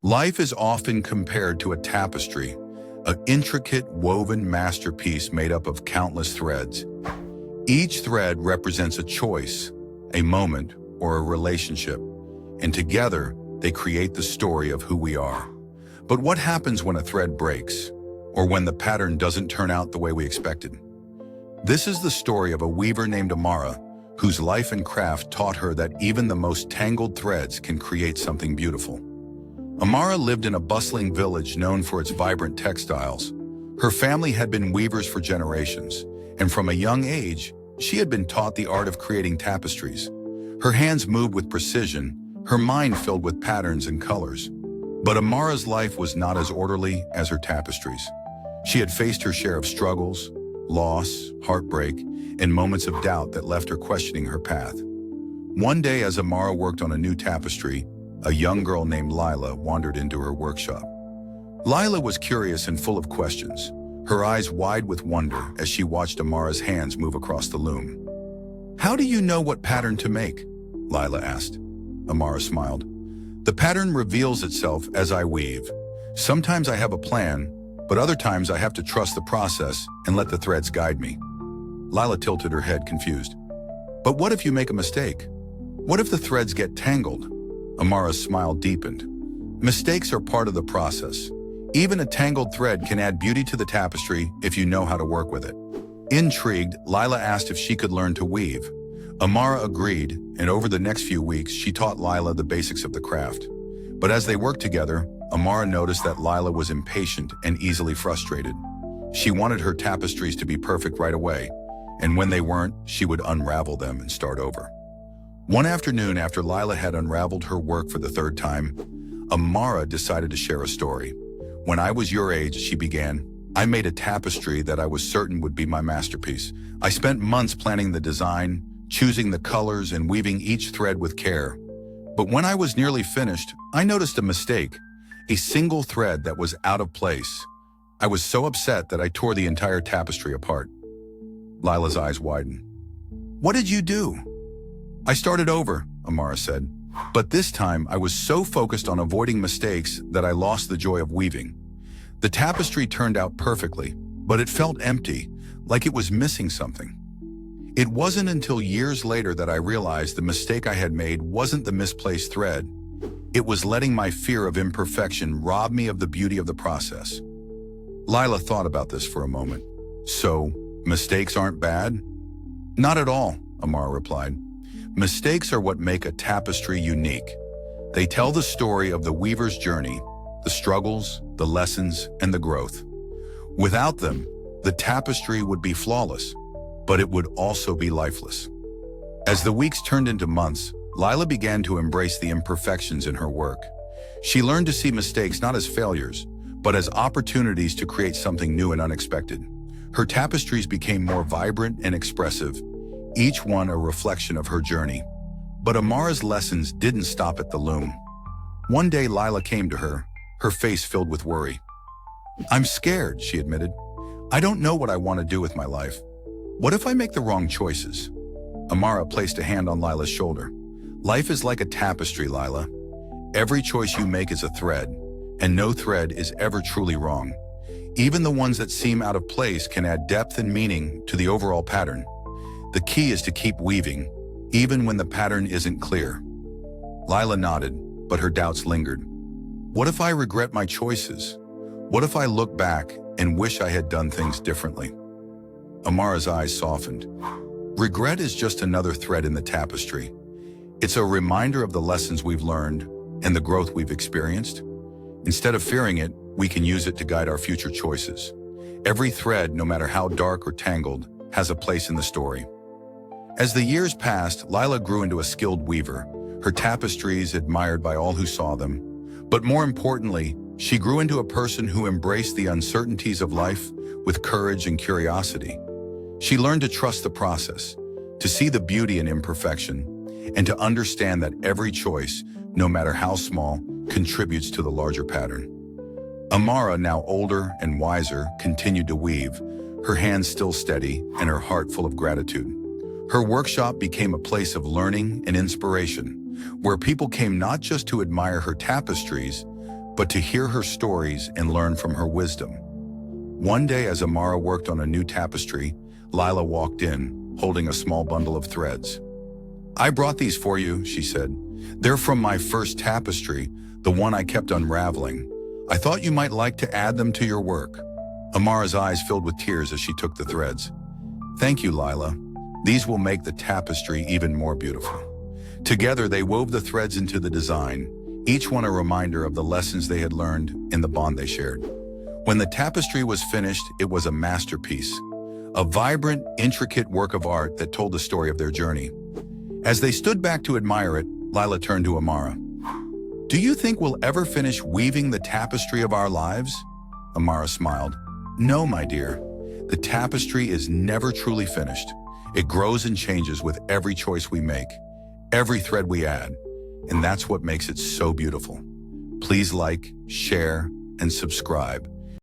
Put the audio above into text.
Life is often compared to a tapestry, an intricate woven masterpiece made up of countless threads. Each thread represents a choice, a moment, or a relationship, and together they create the story of who we are. But what happens when a thread breaks, or when the pattern doesn't turn out the way we expected? This is the story of a weaver named Amara, whose life and craft taught her that even the most tangled threads can create something beautiful. Amara lived in a bustling village known for its vibrant textiles. Her family had been weavers for generations, and from a young age, she had been taught the art of creating tapestries. Her hands moved with precision, her mind filled with patterns and colors. But Amara's life was not as orderly as her tapestries. She had faced her share of struggles, loss, heartbreak, and moments of doubt that left her questioning her path. One day, as Amara worked on a new tapestry, a young girl named Lila wandered into her workshop. Lila was curious and full of questions, her eyes wide with wonder as she watched Amara's hands move across the loom. "How do you know what pattern to make?" Lila asked. Amara smiled. "The pattern reveals itself as I weave. Sometimes I have a plan, but other times I have to trust the process and let the threads guide me." Lila tilted her head, confused. "But what if you make a mistake? What if the threads get tangled?" Amara's smile deepened. "Mistakes are part of the process. Even a tangled thread can add beauty to the tapestry if you know how to work with it." Intrigued, Lila asked if she could learn to weave. Amara agreed, and over the next few weeks, she taught Lila the basics of the craft. But as they worked together, Amara noticed that Lila was impatient and easily frustrated. She wanted her tapestries to be perfect right away, and when they weren't, she would unravel them and start over. One afternoon, after Lila had unraveled her work for the third time, Amara decided to share a story. "When I was your age," she began, "I made a tapestry that I was certain would be my masterpiece. I spent months planning the design, choosing the colors, and weaving each thread with care. But when I was nearly finished, I noticed a mistake, a single thread that was out of place. I was so upset that I tore the entire tapestry apart." Lila's eyes widened. "What did you do?" "I started over," Amara said. "But this time I was so focused on avoiding mistakes that I lost the joy of weaving. The tapestry turned out perfectly, but it felt empty, like it was missing something." It wasn't until years later that I realized the mistake I had made wasn't the misplaced thread. It was letting my fear of imperfection rob me of the beauty of the process. Lila thought about this for a moment. "So, mistakes aren't bad?" "Not at all," Amara replied. "Mistakes are what make a tapestry unique. They tell the story of the weaver's journey, the struggles, the lessons, and the growth. Without them, the tapestry would be flawless, but it would also be lifeless." As the weeks turned into months, Lila began to embrace the imperfections in her work. She learned to see mistakes not as failures, but as opportunities to create something new and unexpected. Her tapestries became more vibrant and expressive, each one a reflection of her journey. But Amara's lessons didn't stop at the loom. One day, Lila came to her face filled with worry. "I'm scared," she admitted. "I don't know what I want to do with my life. What if I make the wrong choices?" Amara placed a hand on Lila's shoulder. "Life is like a tapestry, Lila. Every choice you make is a thread, and no thread is ever truly wrong. Even the ones that seem out of place can add depth and meaning to the overall pattern. The key is to keep weaving, even when the pattern isn't clear." Lila nodded, but her doubts lingered. "What if I regret my choices? What if I look back and wish I had done things differently?" Amara's eyes softened. "Regret is just another thread in the tapestry. It's a reminder of the lessons we've learned and the growth we've experienced. Instead of fearing it, we can use it to guide our future choices. Every thread, no matter how dark or tangled, has a place in the story." As the years passed, Lila grew into a skilled weaver, her tapestries admired by all who saw them. But more importantly, she grew into a person who embraced the uncertainties of life with courage and curiosity. She learned to trust the process, to see the beauty in imperfection, and to understand that every choice, no matter how small, contributes to the larger pattern. Amara, now older and wiser, continued to weave, her hands still steady and her heart full of gratitude. Her workshop became a place of learning and inspiration, where people came not just to admire her tapestries, but to hear her stories and learn from her wisdom. One day, as Amara worked on a new tapestry, Lila walked in, holding a small bundle of threads. "I brought these for you," she said. "They're from my first tapestry, the one I kept unraveling. I thought you might like to add them to your work." Amara's eyes filled with tears as she took the threads. "Thank you, Lila. These will make the tapestry even more beautiful." Together, they wove the threads into the design, each one a reminder of the lessons they had learned in the bond they shared. When the tapestry was finished, it was a masterpiece, a vibrant, intricate work of art that told the story of their journey. As they stood back to admire it, Lila turned to Amara. "Do you think we'll ever finish weaving the tapestry of our lives?" Amara smiled. "No, my dear. The tapestry is never truly finished. It grows and changes with every choice we make, every thread we add, and that's what makes it so beautiful. Please like, share, and subscribe